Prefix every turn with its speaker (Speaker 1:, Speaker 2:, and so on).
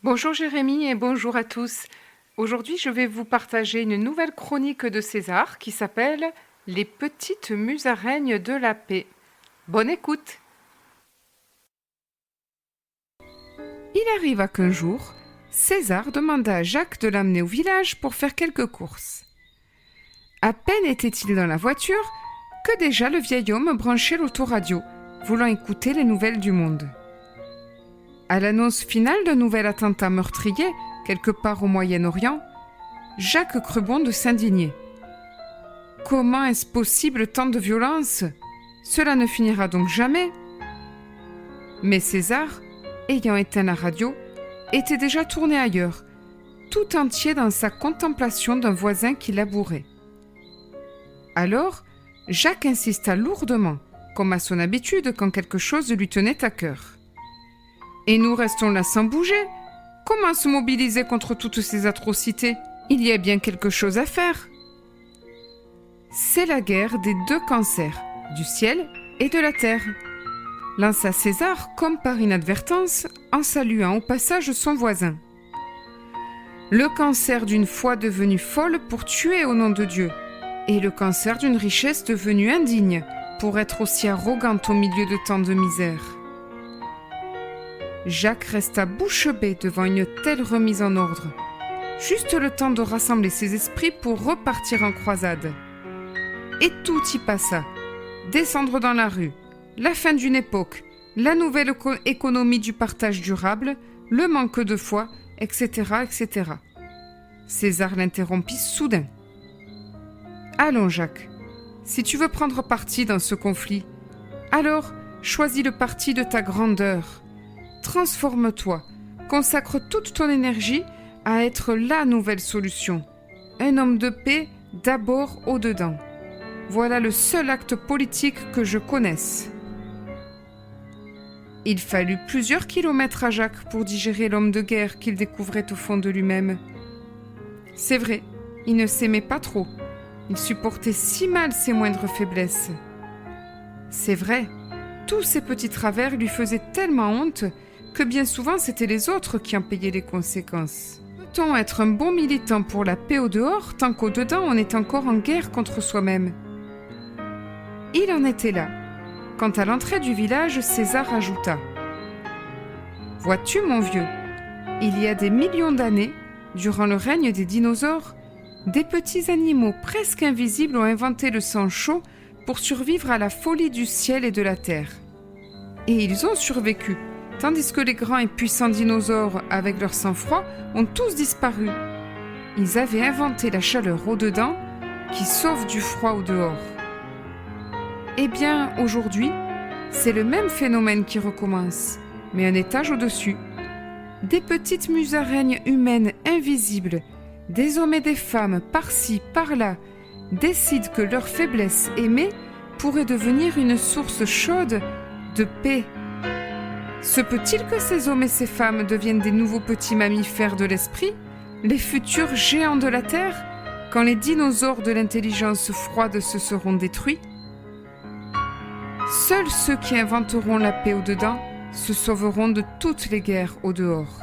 Speaker 1: Bonjour Jérémy et bonjour à tous. Aujourd'hui, je vais vous partager une nouvelle chronique de César qui s'appelle Les petites musaraignes de la paix. Bonne écoute. Il arriva qu'un jour, César demanda à Jacques de l'amener au village pour faire quelques courses. À peine était-il dans la voiture que déjà le vieil homme branchait l'autoradio, voulant écouter les nouvelles du monde. À l'annonce finale d'un nouvel attentat meurtrier, quelque part au Moyen-Orient, Jacques crut bon de s'indigner. Comment est-ce possible tant de violence? Cela ne finira donc jamais. Mais César, ayant éteint la radio, était déjà tourné ailleurs, tout entier dans sa contemplation d'un voisin qui labourait. Alors, Jacques insista lourdement, comme à son habitude quand quelque chose lui tenait à cœur. Et nous restons là sans bouger. Comment se mobiliser contre toutes ces atrocités? Il y a bien quelque chose à faire. C'est la guerre des deux cancers, du ciel et de la terre, lança César comme par inadvertance en saluant au passage son voisin. Le cancer d'une foi devenue folle pour tuer au nom de Dieu, et le cancer d'une richesse devenue indigne pour être aussi arrogante au milieu de tant de misère. Jacques resta bouche bée devant une telle remise en ordre, juste le temps de rassembler ses esprits pour repartir en croisade. Et tout y passa. Descendre dans la rue, la fin d'une époque, la nouvelle économie du partage durable, le manque de foi, etc., etc. César l'interrompit soudain. « Allons, Jacques, si tu veux prendre parti dans ce conflit, alors choisis le parti de ta grandeur. Transforme-toi, consacre toute ton énergie à être la nouvelle solution. Un homme de paix d'abord au-dedans. Voilà le seul acte politique que je connaisse. » Il fallut plusieurs kilomètres à Jacques pour digérer l'homme de guerre qu'il découvrait au fond de lui-même. C'est vrai, il ne s'aimait pas trop. Il supportait si mal ses moindres faiblesses. C'est vrai, tous ces petits travers lui faisaient tellement honte que bien souvent c'étaient les autres qui en payaient les conséquences. Peut-on être un bon militant pour la paix au dehors tant qu'au dedans on est encore en guerre contre soi-même? Il en était là, quand à l'entrée du village, César ajouta: « Vois-tu, mon vieux, il y a des millions d'années, durant le règne des dinosaures, des petits animaux presque invisibles ont inventé le sang chaud pour survivre à la folie du ciel et de la terre. Et ils ont survécu, tandis que les grands et puissants dinosaures, avec leur sang-froid, ont tous disparu. Ils avaient inventé la chaleur au-dedans qui sauve du froid au-dehors. Eh bien, aujourd'hui, c'est le même phénomène qui recommence, mais un étage au-dessus. Des petites musaraignes humaines invisibles, des hommes et des femmes par-ci, par-là, décident que leur faiblesse aimée pourrait devenir une source chaude de paix. Se peut-il que ces hommes et ces femmes deviennent des nouveaux petits mammifères de l'esprit, les futurs géants de la Terre, quand les dinosaures de l'intelligence froide se seront détruits? Seuls ceux qui inventeront la paix au-dedans se sauveront de toutes les guerres au dehors.